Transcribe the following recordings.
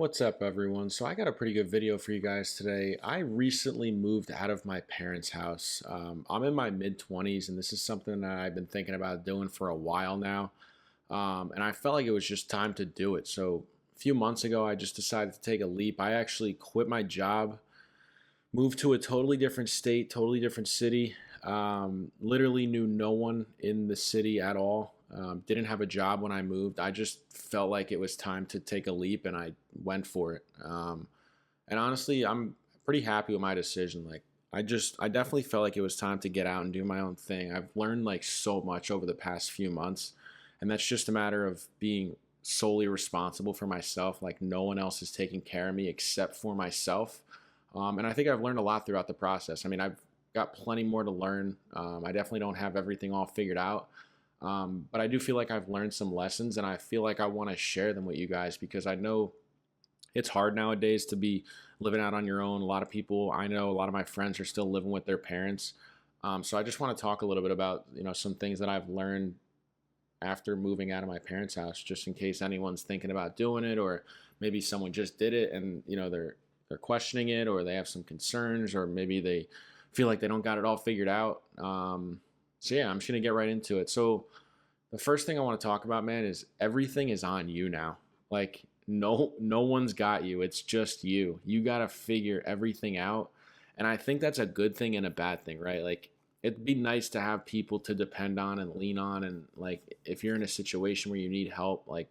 What's up, everyone? So, I got a pretty good video for you guys today. I recently moved out of my parents' house. I'm in my mid 20s, and this is something that I've been thinking about doing for a while now. And I felt like it was just time to do it. So, a few months ago, I just decided to take a leap. I actually quit my job, moved to a totally different state, totally different city. Literally knew no one in the city at all. Didn't have a job when I moved. I just felt like it was time to take a leap, and I went for it. And honestly, I'm pretty happy with my decision. I definitely felt like it was time to get out and do my own thing. I've learned like so much over the past few months, and that's just a matter of being solely responsible for myself. Like no one else is taking care of me except for myself. And I think I've learned a lot throughout the process. I mean, I've got plenty more to learn. I definitely don't have everything all figured out. But I do feel like I've learned some lessons, and I feel like I want to share them with you guys because I know it's hard nowadays to be living out on your own. A lot of people I know, a lot of my friends are still living with their parents. So I just want to talk a little bit about some things that I've learned after moving out of my parents' house, just in case anyone's thinking about doing it, or maybe someone just did it and they're questioning it, or they have some concerns, or maybe they feel like they don't got it all figured out. So yeah, I'm just gonna get right into it. So the first thing I want to talk about, man, is everything is on you now. Like no one's got you. It's just you. You got to figure everything out. And I think that's a good thing and a bad thing, right? Like it'd be nice to have people to depend on and lean on, and like if you're in a situation where you need help, like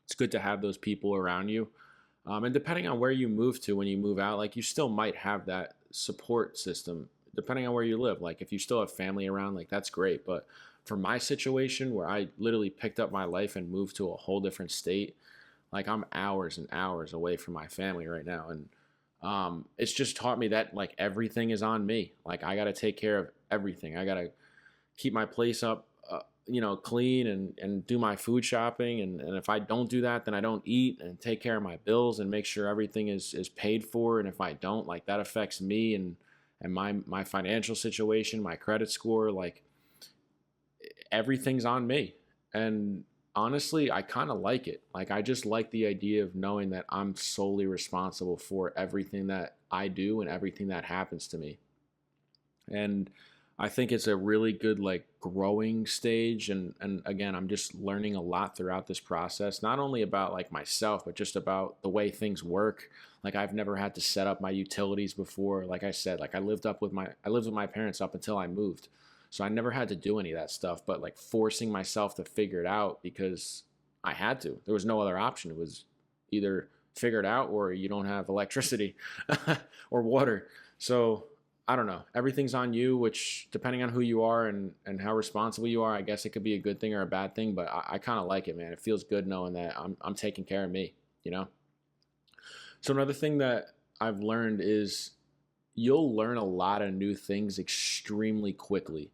it's good to have those people around you. And depending on where you move to when you move out, like you still might have that support system depending on where you live. Like if you still have family around, like that's great. But for my situation where I literally picked up my life and moved to a whole different state, like I'm hours and hours away from my family right now. And it's just taught me that like everything is on me. Like I got to take care of everything. I got to keep my place up, clean, and do my food shopping. And if I don't do that, then I don't eat, and take care of my bills and make sure everything is paid for. And if I don't, like that affects me and my financial situation, my credit score, like everything's on me. And honestly, I kind of like it. Like I just like the idea of knowing that I'm solely responsible for everything that I do and everything that happens to me. And I think it's a really good like growing stage, and again, I'm just learning a lot throughout this process, not only about like myself, but just about the way things work. Like I've never had to set up my utilities before. Like I said, like I lived with my parents up until I moved. So I never had to do any of that stuff, but like forcing myself to figure it out because I had to. There was no other option. It was either figure it out or you don't have electricity or water. So I don't know. Everything's on you, which depending on who you are and how responsible you are, I guess it could be a good thing or a bad thing. But I kind of like it, man. It feels good knowing that I'm taking care of me, you know? So another thing that I've learned is you'll learn a lot of new things extremely quickly.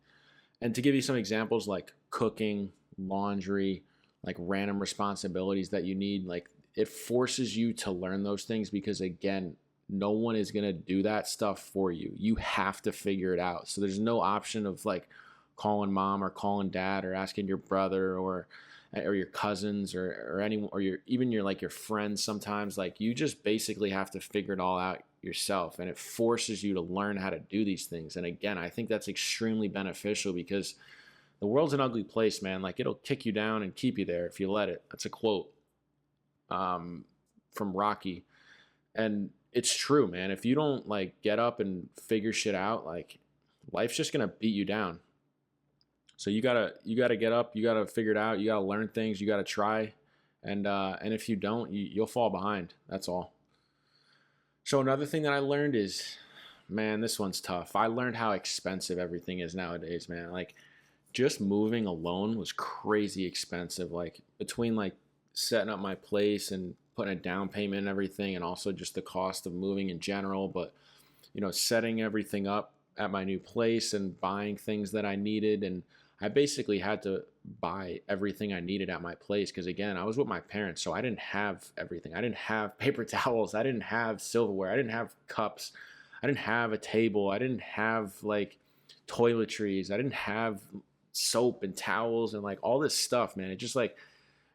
And to give you some examples, like cooking, laundry, like random responsibilities that you need, like it forces you to learn those things because, again, no one is going to do that stuff for you. You have to figure it out. So there's no option of like calling mom or calling dad or asking your brother or your cousins or anyone or your like your friends. Sometimes like you just basically have to figure it all out yourself, and it forces you to learn how to do these things. And again, I think that's extremely beneficial because the world's an ugly place, man. Like it'll kick you down and keep you there if you let it. That's a quote from Rocky. And it's true, man. If you don't like get up and figure shit out, like life's just gonna beat you down. So you gotta get up, you gotta figure it out, you gotta learn things, you gotta try. And if you don't, you'll fall behind. That's all. So another thing that I learned is, man, this one's tough. I learned how expensive everything is nowadays, man. Like just moving alone was crazy expensive. Like between like setting up my place and putting a down payment and everything, and also just the cost of moving in general. But setting everything up at my new place and buying things that I needed, and I basically had to buy everything I needed at my place because, again, I was with my parents, so I didn't have everything. I didn't have paper towels. I didn't have silverware. I didn't have cups. I didn't have a table. I didn't have like toiletries. I didn't have soap and towels and like all this stuff, man. It just like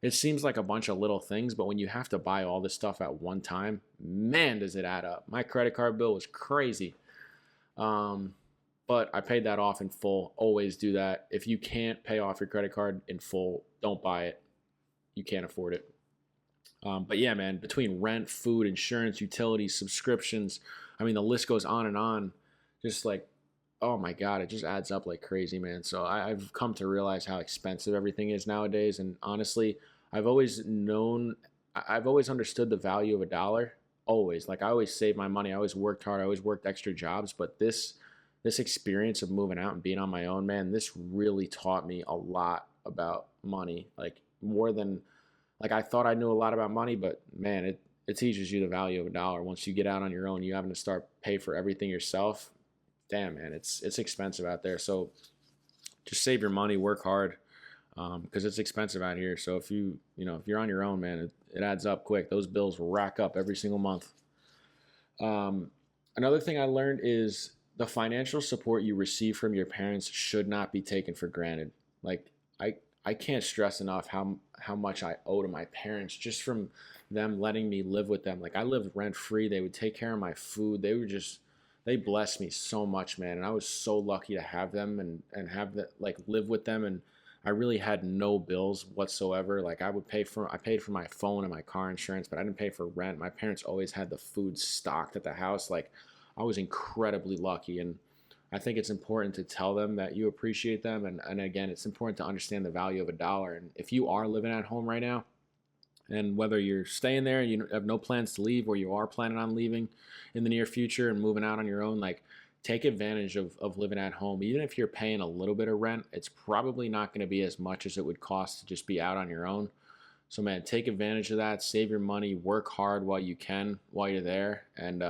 It seems like a bunch of little things, but when you have to buy all this stuff at one time, man, does it add up. My credit card bill was crazy. Um, but I paid that off in full. Always do that. If you can't pay off your credit card in full, don't buy it. You can't afford it. But yeah, man, between rent, food, insurance, utilities, subscriptions, I mean, the list goes on and on. Just like, oh my God, it just adds up like crazy, man. So I've come to realize how expensive everything is nowadays. And honestly, I've always known, I've always understood the value of a dollar. Always. Like I always saved my money. I always worked hard. I always worked extra jobs. But this experience of moving out and being on my own, man, this really taught me a lot about money. Like more than like I thought I knew a lot about money, but man, it teaches you the value of a dollar. Once you get out on your own, you having to start pay for everything yourself. Damn, man, it's expensive out there. So just save your money, work hard, because it's expensive out here. So if you're on your own, man, it adds up quick. Those bills will rack up every single month. Um, Another thing I learned is the financial support you receive from your parents should not be taken for granted. Like I I can't stress enough how much I owe to my parents just from them letting me live with them. Like I lived rent free. They would take care of my food. They blessed me so much, man. And I was so lucky to have them and have that like live with them. And I really had no bills whatsoever. Like I paid for my phone and my car insurance, but I didn't pay for rent. My parents always had the food stocked at the house. Like I was incredibly lucky. And I think it's important to tell them that you appreciate them. And again, it's important to understand the value of a dollar. And if you are living at home right now, and whether you're staying there and you have no plans to leave, or you are planning on leaving in the near future and moving out on your own, like take advantage of living at home. Even if you're paying a little bit of rent, it's probably not going to be as much as it would cost to just be out on your own. So man, take advantage of that. Save your money. Work hard while you can, while you're there, and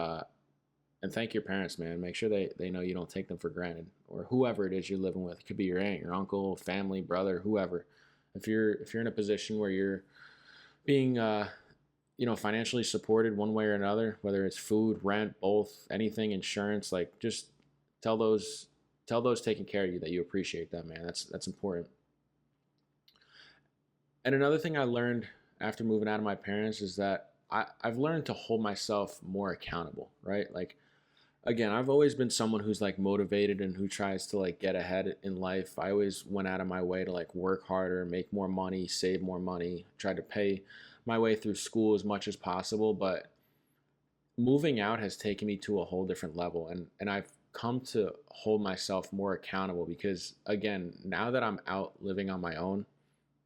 thank your parents, man. Make sure they know you don't take them for granted, or whoever it is you're living with. It could be your aunt, your uncle, family, brother, whoever. If you're in a position where you're being financially supported one way or another, whether it's food, rent, both, anything, insurance, like just tell those taking care of you that you appreciate them, man. That's important. And another thing I learned after moving out of my parents is that I've learned to hold myself more accountable, right? Like again, I've always been someone who's like motivated and who tries to like get ahead in life. I always went out of my way to like work harder, make more money, save more money, try to pay my way through school as much as possible. But moving out has taken me to a whole different level, and I've come to hold myself more accountable because again, now that I'm out living on my own,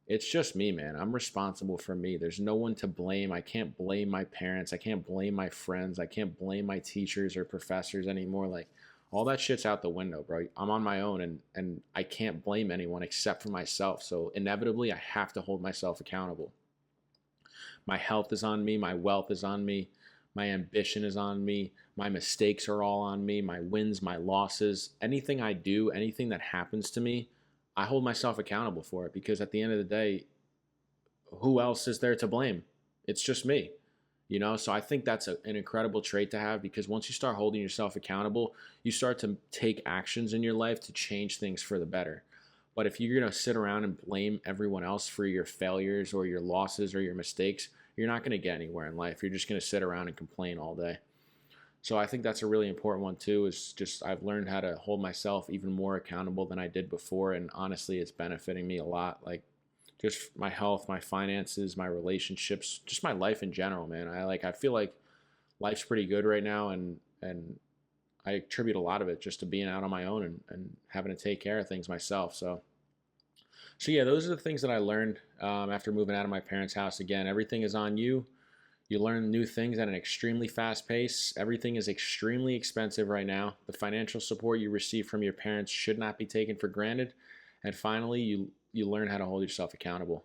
it's just me, man. I'm responsible for me. There's no one to blame. I can't blame my parents. I can't blame my friends. I can't blame my teachers or professors anymore. Like all that shit's out the window, bro. I'm on my own and I can't blame anyone except for myself. So inevitably I have to hold myself accountable. My health is on me, my wealth is on me, my ambition is on me, my mistakes are all on me, my wins, my losses, anything I do, anything that happens to me, I hold myself accountable for it because at the end of the day, who else is there to blame? It's just me. So I think that's an incredible trait to have because once you start holding yourself accountable, you start to take actions in your life to change things for the better. But if you're going to sit around and blame everyone else for your failures or your losses or your mistakes, you're not going to get anywhere in life. You're just going to sit around and complain all day. So I think that's a really important one too, is just I've learned how to hold myself even more accountable than I did before. And honestly, it's benefiting me a lot. Like just my health, my finances, my relationships, just my life in general, man. I feel like life's pretty good right now, and I attribute a lot of it just to being out on my own and having to take care of things myself. So yeah, those are the things that I learned after moving out of my parents' house. Again, everything is on you. You learn new things at an extremely fast pace. Everything is extremely expensive right now. The financial support you receive from your parents should not be taken for granted. And finally, you learn how to hold yourself accountable.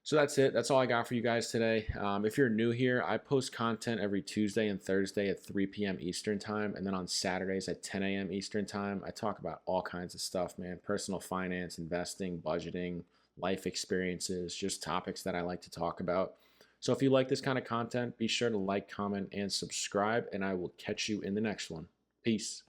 So that's it. That's all I got for you guys today. If you're new here, I post content every Tuesday and Thursday at 3 p.m. Eastern time. And then on Saturdays at 10 a.m. Eastern time, I talk about all kinds of stuff, man. Personal finance, investing, budgeting, life experiences, just topics that I like to talk about. So if you like this kind of content, be sure to like, comment, and subscribe. And I will catch you in the next one. Peace.